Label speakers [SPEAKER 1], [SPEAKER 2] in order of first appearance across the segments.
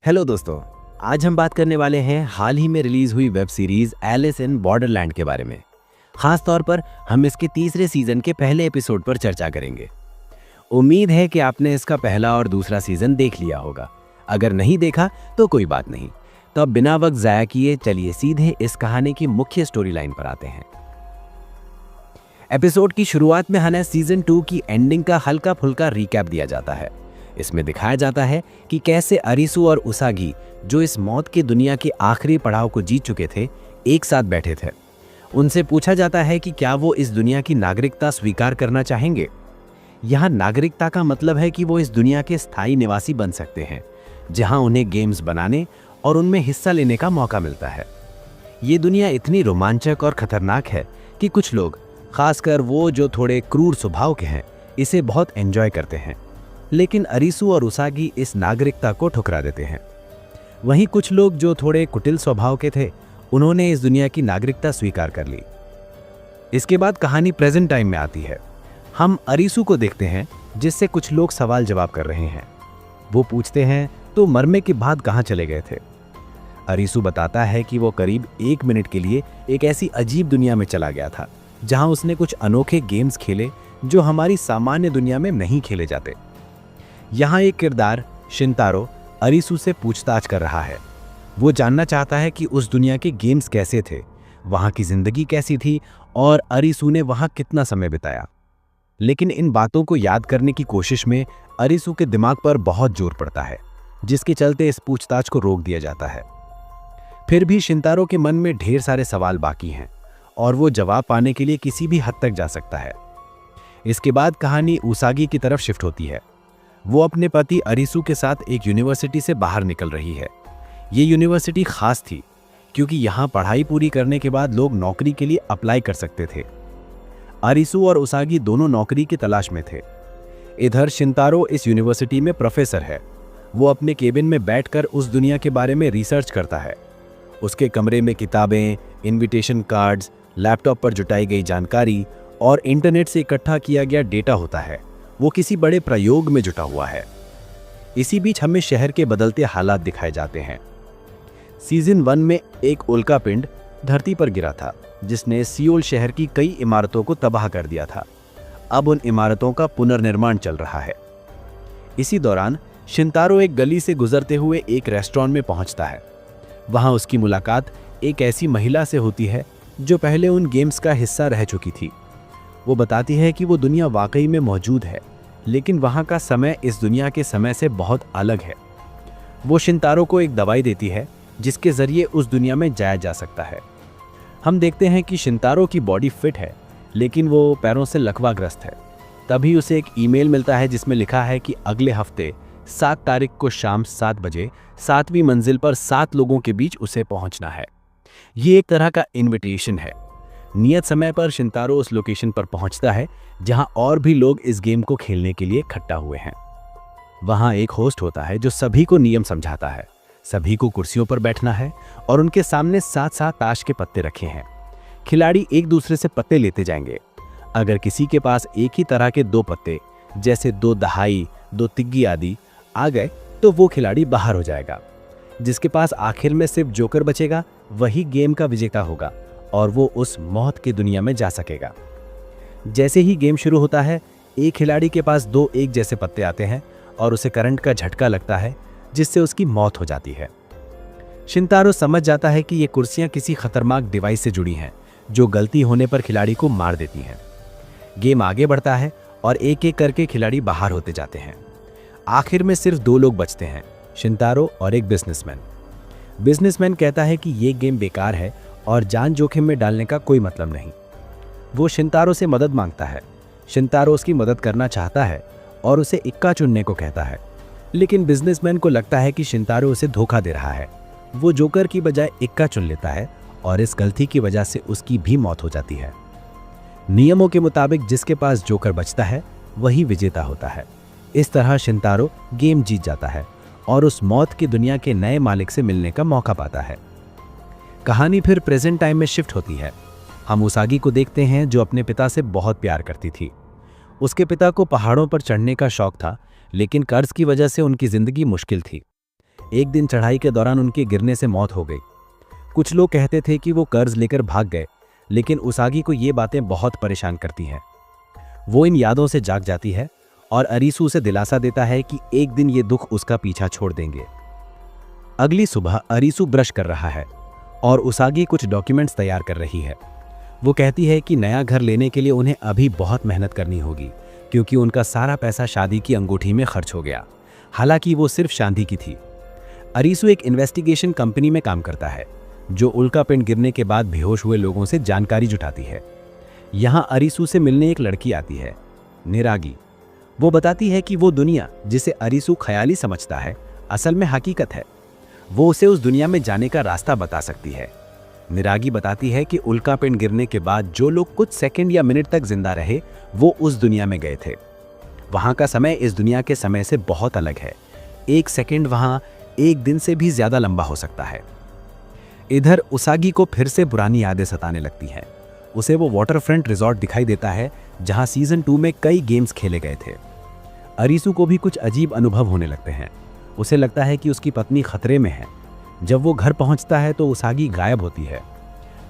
[SPEAKER 1] Hello दोस्तों। आज हम बात करने वाले हैं हाल ही में रिलीज हुई web series Alice in Borderland के बारे में। खास तौर पर हम इसके तीसरे सीजन के पहले एपिसोड पर चर्चा करेंगे। उम्मीद है कि आपने इसका पहला और दूसरा सीजन देख लिया होगा। अगर नहीं देखा तो कोई बात नहीं। तो अब बिना वक्त जाया किए चलिए सीधे इस कहानी की मुख्य स्टोरी लाइन पर आते हैं। एपिसोड की शुरुआत में हमें सीजन 2 की एंडिंग का हल्का फुल्का रिकैप दिया जाता है। इसमें दिखाया जाता है कि कैसे अरिसु और उसागी, जो इस मौत की दुनिया के आखिरी पड़ाव को जीत चुके थे, एक साथ बैठे थे। उनसे पूछा जाता है कि क्या वो इस दुनिया की नागरिकता स्वीकार करना चाहेंगे। यहाँ नागरिकता का मतलब है कि वो इस दुनिया के स्थायी निवासी बन सकते हैं, जहाँ उन्हें गेम्स बनाने और उनमें हिस्सा लेने का मौका मिलता है। ये दुनिया इतनी रोमांचक और खतरनाक है कि कुछ लोग, खासकर वो जो थोड़े क्रूर स्वभाव के हैं, इसे बहुत एंजॉय करते हैं। लेकिन अरिसु और उसागी इस नागरिकता को ठुकरा देते हैं। वहीं कुछ लोग जो थोड़े कुटिल स्वभाव के थे, उन्होंने इस दुनिया की नागरिकता स्वीकार कर ली। इसके बाद कहानी प्रेजेंट टाइम में आती है। हम अरिसु को देखते हैं, जिससे कुछ लोग सवाल जवाब कर रहे हैं। वो पूछते हैं, तो मरने के बाद कहाँ चले गए थे? अरिसु बताता है कि वो करीब 1 मिनट के लिए एक ऐसी अजीब दुनिया में चला गया था, जहां उसने कुछ अनोखे गेम्स खेले जो हमारी सामान्य दुनिया में नहीं खेले जाते। यहाँ एक किरदार शिंतारो अरिसु से पूछताछ कर रहा है। वो जानना चाहता है कि उस दुनिया के गेम्स कैसे थे, वहाँ की जिंदगी कैसी थी और अरिसु ने वहाँ कितना समय बिताया। लेकिन इन बातों को याद करने की कोशिश में अरिसु के दिमाग पर बहुत जोर पड़ता है, जिसके चलते इस पूछताछ को रोक दिया जाता है। फिर भी शिंतारो के मन में ढेर सारे सवाल बाकी हैं और वो जवाब पाने के लिए किसी भी हद तक जा सकता है। इसके बाद कहानी उसागी की तरफ शिफ्ट होती है। वो अपने पति अरिसु के साथ एक यूनिवर्सिटी से बाहर निकल रही है। ये यूनिवर्सिटी खास थी क्योंकि यहाँ पढ़ाई पूरी करने के बाद लोग नौकरी के लिए अप्लाई कर सकते थे। अरिसु और उसागी दोनों नौकरी की तलाश में थे। इधर शिंतारो इस यूनिवर्सिटी में प्रोफेसर है। वो अपने केबिन में बैठकर उस दुनिया के बारे में रिसर्च करता है। उसके कमरे में किताबें, इन्विटेशन कार्ड्स, लैपटॉप पर जुटाई गई जानकारी और इंटरनेट से इकट्ठा किया गया डेटा होता है। वो किसी बड़े प्रयोग में जुटा हुआ है। इसी बीच हमें शहर के बदलते हालात दिखाए जाते हैं। सीजन 1 में एक उल्कापिंड धरती पर गिरा था, जिसने सियोल शहर की कई इमारतों को तबाह कर दिया था। अब उन इमारतों का पुनर्निर्माण चल रहा है। इसी दौरान शिंतारो एक गली से गुजरते हुए एक रेस्टोरेंट में पहुंचता है। वहां उसकी मुलाकात एक ऐसी महिला से होती है जो पहले उन गेम्स का हिस्सा रह चुकी थी। वो बताती है कि वो दुनिया वाकई में मौजूद है, लेकिन वहाँ का समय इस दुनिया के समय से बहुत अलग है। वो शिंतारो को एक दवाई देती है जिसके जरिए उस दुनिया में जाया जा सकता है। हम देखते हैं कि शिंतारो की बॉडी फिट है, लेकिन वो पैरों से लकवाग्रस्त है। तभी उसे एक ईमेल मिलता है जिसमें लिखा है कि अगले हफ्ते 7 तारीख को शाम 7 बजे 7वीं मंजिल पर 7 लोगों के बीच उसे पहुंचना है। ये एक तरह का इन्विटेशन है। नियत समय पर शिंतारो उस लोकेशन पर पहुंचता है जहां और भी लोग इस गेम को खेलने के लिए इकट्ठा हुए हैं। वहां एक होस्ट होता है जो सभी को नियम समझाता है। सभी को कुर्सियों पर बैठना है और उनके सामने 7-7 ताश के पत्ते रखे हैं। खिलाड़ी एक दूसरे से पत्ते लेते जाएंगे। अगर किसी के पास एक ही तरह के 2 पत्ते, जैसे 2 दहाई, 2 तिग्गी आदि आ गए, तो वो खिलाड़ी बाहर हो जाएगा। जिसके पास आखिर में सिर्फ जोकर बचेगा, वही गेम का विजेता होगा और वो उस मौत की दुनिया में जा सकेगा। जैसे ही गेम शुरू होता है, एक खिलाड़ी के पास 2 एक जैसे पत्ते आते हैं और उसे करंट का झटका लगता है, जिससे उसकी मौत हो जाती है। शिंतारो समझ जाता है कि ये कुर्सियां किसी खतरनाक डिवाइस से जुड़ी हैं, जो गलती होने पर खिलाड़ी को मार देती हैं। गेम आगे बढ़ता है और एक एक करके खिलाड़ी बाहर होते जाते हैं। आखिर में सिर्फ 2 लोग बचते हैं, शिंतारो और एक बिजनेसमैन। बिजनेसमैन कहता है कि ये गेम बेकार है और जान जोखिम में डालने का कोई मतलब नहीं। वो शिंतारो से मदद मांगता है। शिंतारो उसकी मदद करना चाहता है और उसे इक्का चुनने को कहता है, लेकिन बिजनेसमैन को लगता है कि शिंतारो उसे धोखा दे रहा है। वो जोकर की बजाय इक्का चुन लेता है और इस गलती की वजह से उसकी भी मौत हो जाती है। नियमों के मुताबिक जिसके पास जोकर बचता है, वही विजेता होता है। इस तरह शिंतारो गेम जीत जाता है और उस मौत की दुनिया के नए मालिक से मिलने का मौका पाता है। कहानी फिर प्रेजेंट टाइम में शिफ्ट होती है। हम उसागी को देखते हैं जो अपने पिता से बहुत प्यार करती थी। उसके पिता को पहाड़ों पर चढ़ने का शौक था, लेकिन कर्ज की वजह से उनकी जिंदगी मुश्किल थी। एक दिन चढ़ाई के दौरान उनके गिरने से मौत हो गई। कुछ लोग कहते थे कि वो कर्ज लेकर भाग गए, लेकिन उसागी को ये बातें बहुत परेशान करती हैं। वो इन यादों से जाग जाती है और अरीसू उसे दिलासा देता है कि एक दिन ये दुख उसका पीछा छोड़ देंगे। अगली सुबह अरीसू ब्रश कर रहा है और उसागी कुछ डॉक्यूमेंट्स तैयार कर रही है। वो कहती है कि नया घर लेने के लिए उन्हें अभी बहुत मेहनत करनी होगी, क्योंकि उनका सारा पैसा शादी की अंगूठी में खर्च हो गया। हालांकि वो सिर्फ शादी की थी। अरीसू एक इन्वेस्टिगेशन कंपनी में काम करता है, जो उल्कापिंड गिरने के बाद बेहोश हुए लोगों से जानकारी जुटाती है। यहाँ अरीसू से मिलने एक लड़की आती है, निरागी। वो बताती है कि वो दुनिया जिसे अरीसू ख्याली समझता है, असल में हकीकत है। वो उसे उस दुनिया में जाने का रास्ता बता सकती है। निरागी बताती है कि उल्कापिंड गिरने के बाद जो लोग कुछ सेकंड या मिनट तक जिंदा रहे, वो उस दुनिया में गए थे। वहाँ का समय इस दुनिया के समय से बहुत अलग है। एक सेकंड वहाँ एक दिन से भी ज्यादा लंबा हो सकता है। इधर उसागी को फिर से पुरानी यादें सताने लगती हैं। उसे वो वाटरफ्रंट रिजॉर्ट दिखाई देता है, जहाँ सीजन 2 में कई गेम्स खेले गए थे। अरीसू को भी कुछ अजीब अनुभव होने लगते हैं। उसे लगता है कि उसकी पत्नी खतरे में है। जब वो घर पहुंचता है तो उसागी गायब होती है।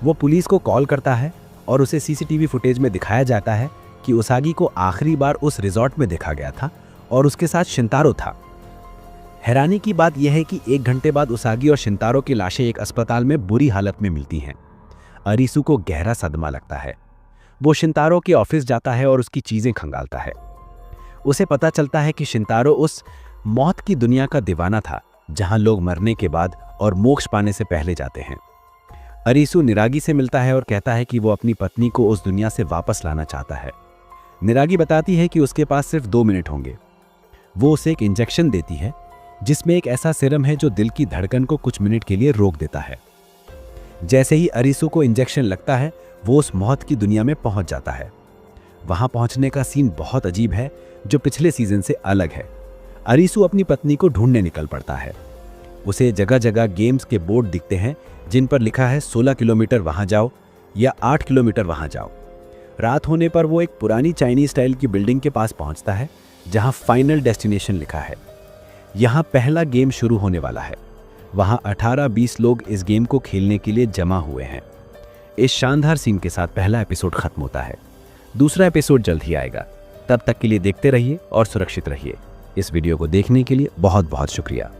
[SPEAKER 1] वो पुलिस को कॉल करता है और उसे सीसीटीवी फुटेज में दिखाया जाता है कि उसागी को आखिरी बार उस रिजॉर्ट में देखा गया था और उसके साथ शिंतारो था। हैरानी की बात यह है कि 1 घंटे बाद उसागी और शिंतारो की लाशें एक अस्पताल में बुरी हालत में मिलती हैं। अरीसू को गहरा सदमा लगता है। वो शिंतारो के ऑफिस जाता है और उसकी चीजें खंगालता है। उसे पता चलता है कि शिंतारो उस मौत की दुनिया का दीवाना था, जहां लोग मरने के बाद और मोक्ष पाने से पहले जाते हैं। अरीसू निरागी से मिलता है और कहता है कि वो अपनी पत्नी को उस दुनिया से वापस लाना चाहता है। निरागी बताती है कि उसके पास सिर्फ 2 मिनट होंगे। वो उसे एक इंजेक्शन देती है, जिसमें एक ऐसा सीरम है जो दिल की धड़कन को कुछ मिनट के लिए रोक देता है। जैसे ही अरीसू को इंजेक्शन लगता है, वो उस मौत की दुनिया में पहुंच जाता है। वहां पहुंचने का सीन बहुत अजीब है, जो पिछले सीजन से अलग है। अरीसू अपनी पत्नी को ढूंढने निकल पड़ता है। उसे जगह जगह गेम्स के बोर्ड दिखते हैं, जिन पर लिखा है 16 किलोमीटर वहां जाओ या 8 किलोमीटर वहां जाओ। रात होने पर वो एक पुरानी चाइनीज स्टाइल की बिल्डिंग के पास पहुंचता है, जहां फाइनल डेस्टिनेशन लिखा है। यहाँ पहला गेम शुरू होने वाला है। वहाँ 18-20 लोग इस गेम को खेलने के लिए जमा हुए हैं। इस शानदार सीन के साथ पहला एपिसोड खत्म होता है। दूसरा एपिसोड जल्द ही आएगा। तब तक के लिए देखते रहिए और सुरक्षित रहिए। इस वीडियो को देखने के लिए बहुत बहुत शुक्रिया।